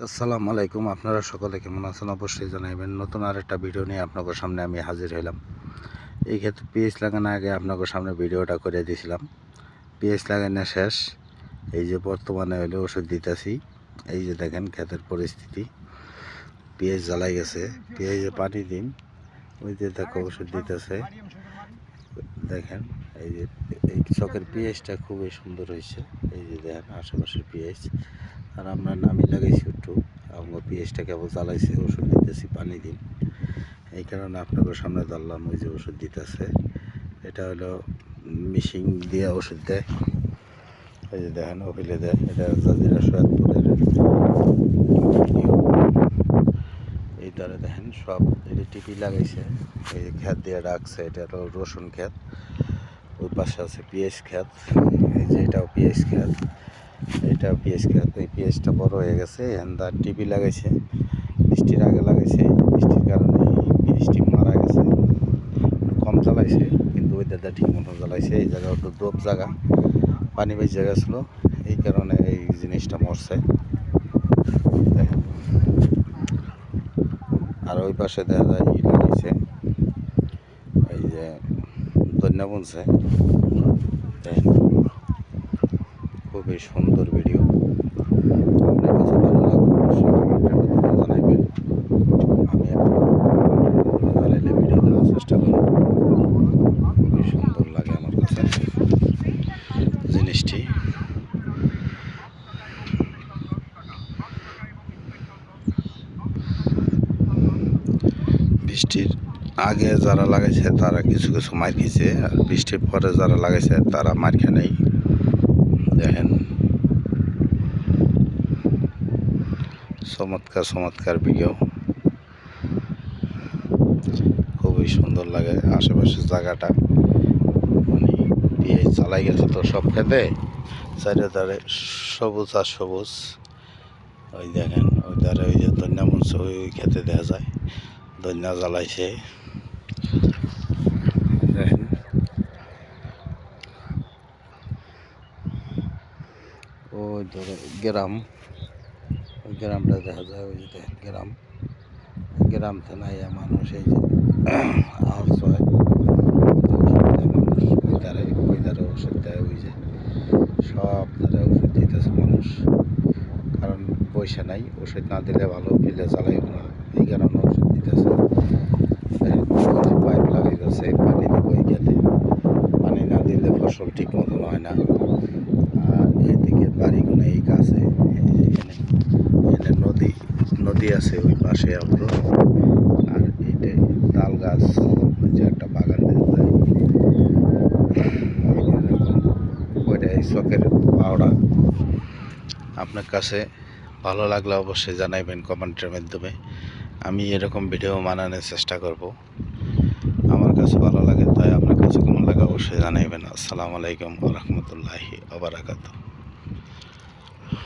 আসসালামু আলাইকুম। আপনারা সকলে কেমন আছেন অবশ্যই জানাবেন। নতুন আরেকটা ভিডিও নিয়ে আপনাদের সামনে আমি হাজির হইলাম। এই ক্ষেত্রে পিএইচ লাগানোর আগে আপনাদের সামনে ভিডিওটা করে দিয়েছিলাম। পিএইচ লাগানো শেষ, এই যে বর্তমানে হলে ওষুধ দিতেছি। এই যে দেখেন ক্ষেতের পরিস্থিতি, পিএইচ জ্বালাই গেছে। পিএইচে পানি দিন, ওই যে দেখো ওষুধ দিতেছে। দেখেন এই যে এই চকের পিএইচটা খুবই সুন্দর হয়েছে। এই যে দেখেন আশেপাশের পিএইচ। আর আমরা নামি লাগাইছি একটু, আমার পিএইচটা কেবল জ্বালাইছে, ওষুধ দিতেছি, পানি দিন। এই কারণে আপনাদের সামনে ধরলাম। ওই যে ওষুধ দিতেছে, এটা হলো মেশিন দিয়ে ওষুধ দেয়। এই যে দেখেন ওপিলে দেয়, এটা জাজিরা সৈয়দপুরের ভিডিও। এই দ্বারা দেখেন সব এটা টিপি লাগাইছে। এই যে ক্ষেত দিয়ে রাখছে, এটা হলো রসুন ক্ষেত। ওই পাশে আছে পিএইচ ক্ষেত। এই যে এটাও পিএইচ ক্ষেত, এটা পিএইচ ক্ষেত। এই পিএইচটা বড় হয়ে গেছে, এন্দার টিপি লাগাইছে। বৃষ্টির আগে লাগাইছে, বৃষ্টির কারণে পিএইচটি মারা গেছে। কম জ্বালাইছে, কিন্তু ওই দাদা ঠিক মতো জ্বালাইছে। এই জায়গা একটু দোপ জায়গা, পানি বেজে গেছিলো, এই কারণে এই জিনিসটা মরছে। দেখেন, আর ওই পাশে দেখা যায় লাগাইছে, এই যে ধন্যা বুনছে। দেখেন, খুবই সুন্দর ভিডিও। আপনার কাছে ভালো লাগবে অবশ্যই কমেন্টের মাধ্যমে জানাবেন। আমি আপনার ভিডিও দেওয়ার চেষ্টা করব। খুবই সুন্দর লাগে আমার কাছে জিনিসটি। বৃষ্টির আগে যারা লাগাইছে তারা কিছু কিছু মার খেয়েছে, আর বৃষ্টির পরে যারা লাগাইছে তারা মার খেয়ে নেই। দেখেন, চমৎকার চমৎকার ভিডিও, খুবই সুন্দর লাগে। আশেপাশের জায়গাটা মানে পিএইচ চালাই গেছে তো সব খেতে, চারিধারে সবুজ আর সবুজ। ওই দেখেন ওই ধারে ওই যে ধন্যা মঞ্চ, ওই খেতে দেখা যায় ধন্যা জ্বালাইছে। দেখেন, ওই ধরে গ্রাম, ওই গ্রামটা দেখা যায়। ওই যে গ্রাম, গ্রাম থেকে মানুষ এই যে আওয়াজ হয়, মানুষ ওই ধারে ওষুধ দেয়। ওই যে সব ধারে ওষুধ দিতেছে মানুষ, কারণ পয়সা নাই। ওষুধ না দিলে ভালো ফেলে জ্বালাইব না, এই কারণে ওষুধ দিতেছে। পাইপ লাগাই যাচ্ছে, পানি দিব এই গেলে, পানি না দিলে ফসল ঠিক মতন হয় না। আর এইদিকে বাড়িগুলো এই কাছে, এখানে নদী নদী আছে ওই পাশে আমরা। আর এইটা তাল গাছ, ওই যে একটা বাগান দেখা যায়। ওইটা এই চকের পাওড়া। আপনার কাছে ভালো লাগলে অবশ্যই জানাইবেন কমেন্টের মাধ্যমে। আমি এরকম ভিডিও বানানোর চেষ্টা করব। আমার কাছে ভালো লাগে, তাই আপনার কাছে কেমন লাগে অবশ্যই জানাইবেন। আসসালামু আলাইকুম ওয়া রাহমাতুল্লাহি ওয়া বারাকাতুহু।